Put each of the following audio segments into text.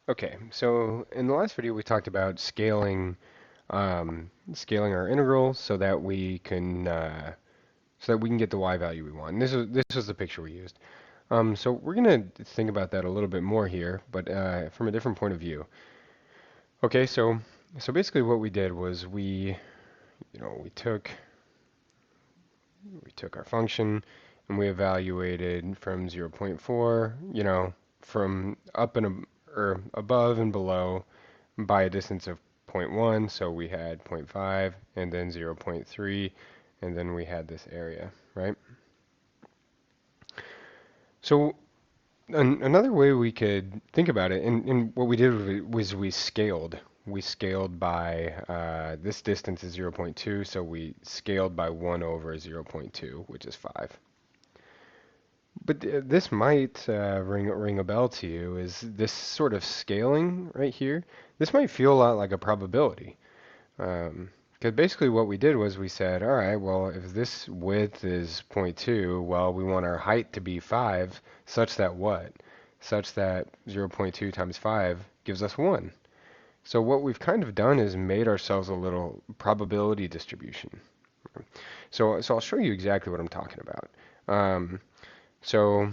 Okay, so in the last video we talked about scaling our integral so that we can get the y value we want. And this was the picture we used. So we're gonna think about that a little bit more here, but from a different point of view. Okay, so basically what we did was we took our function and we evaluated from zero point 0.4, from up and or above and below by a distance of zero point 0.1, so we had zero point 0.5 and then zero point 0.3 and then we had this area, right? So another way we could think about it, and what we did was we scaled. We scaled by this distance is zero point 0.2, so we scaled by 1 over zero point 0.2, which is 5. But this might ring a bell to you. Is this sort of scaling right here? This might feel a lot like a probability. Because basically what we did was we said, all right, well, if this width is zero point 0.2, well, we want our height to be 5, such that what? Such that zero point 0.2 times 5 gives us 1. So what we've kind of done is made ourselves a little probability distribution. So I'll show you exactly what I'm talking about. Um, so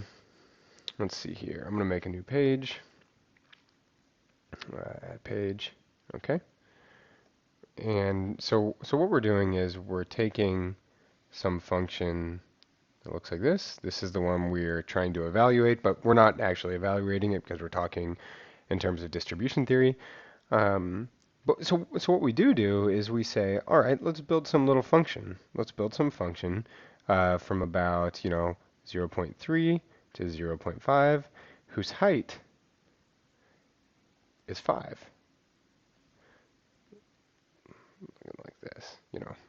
let's see here. I'm going to make a new page. Add page. Okay. And so what we're doing is we're taking some function that looks like this. This is the one we're trying to evaluate, but we're not actually evaluating it because we're talking in terms of distribution theory. But what we do is we say, all right, let's build some little function. Let's build some function from about, zero point 0.3 to zero point 0.5, whose height is 5. Like this.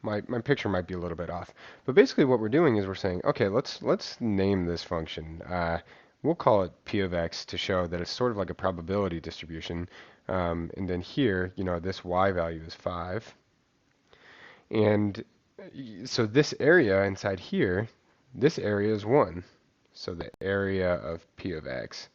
My picture might be a little bit off. But basically what we're doing is we're saying, okay, let's name this function. We'll call it p of x to show that it's sort of like a probability distribution. And then here, this y value is 5. And so this area inside here, this area is 1. So the area of p of x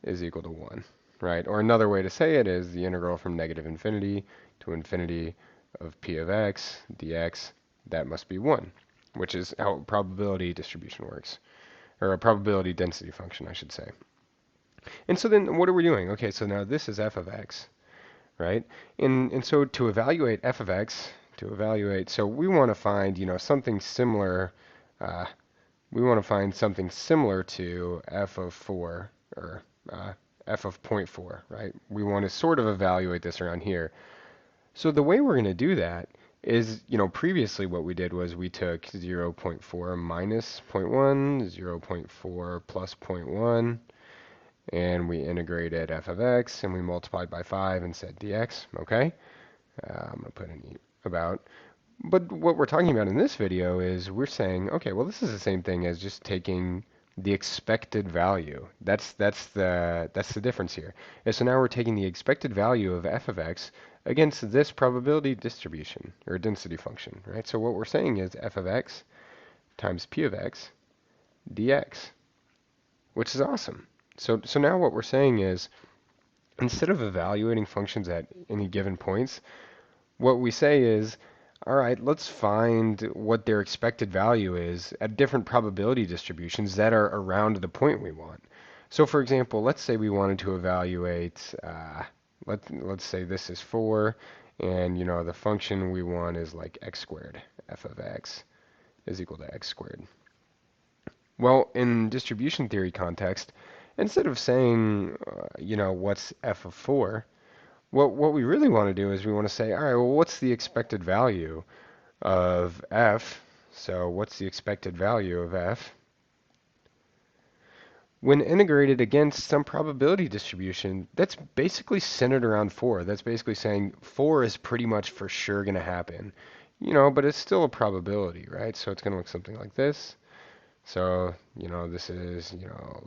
is equal to 1, right? Or another way to say it is the integral from negative infinity to infinity of p of x dx, that must be 1, which is how probability distribution works, or a probability density function, I should say. And so then what are we doing? Okay, so now this is f of x, right? And so to evaluate f of x, so we want to find, something similar, uh, we want to find something similar to f of 4, or f of zero point 0.4, right? We want to sort of evaluate this around here. So the way we're going to do that is, previously what we did was we took zero point 0.4 minus zero point 0.1, 0 0.4 plus zero point 0.1, and we integrated f of x, and we multiplied by 5 and said dx, okay? I'm going to put an e about. But what we're talking about in this video is we're saying, okay, well, this is the same thing as just taking the expected value. That's the difference here. And so now we're taking the expected value of f of x against this probability distribution or density function, right? So what we're saying is f of x times p of x dx, which is awesome. So now what we're saying is instead of evaluating functions at any given points, what we say is, all right, let's find what their expected value is at different probability distributions that are around the point we want. So for example, let's say we wanted to evaluate, let's say this is 4, and the function we want is like x squared. F of x is equal to x squared. Well, in distribution theory context, instead of saying, what's f of 4, what we really want to do is we want to say, all right, well, what's the expected value of f? So what's the expected value of f when integrated against some probability distribution that's basically centered around 4? That's basically saying 4 is pretty much for sure going to happen, but it's still a probability, right? So it's going to look something like this. So, this is,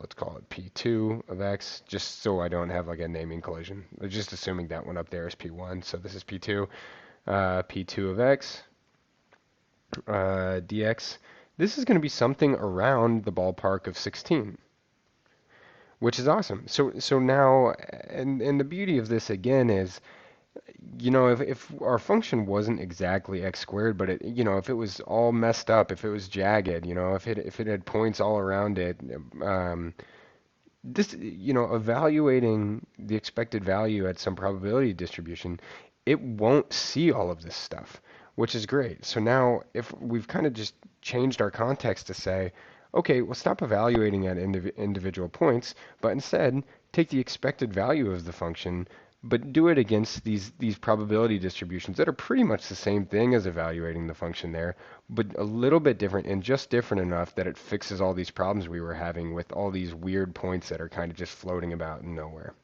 let's call it P2 of x, just so I don't have like a naming collision. Just assuming that one up there is P1, so this is P2. P2 of x dx. This is going to be something around the ballpark of 16. which is awesome. So now, and the beauty of this again is, if our function wasn't exactly x squared, but if it was all messed up, if it was jagged, if it had points all around it, um, evaluating the expected value at some probability distribution, it won't see all of this stuff, which is great. So now, if we've kind of just changed our context to say, okay, well, stop evaluating at individual points, but instead take the expected value of the function, but do it against these probability distributions that are pretty much the same thing as evaluating the function there, but a little bit different and just different enough that it fixes all these problems we were having with all these weird points that are kind of just floating about in nowhere.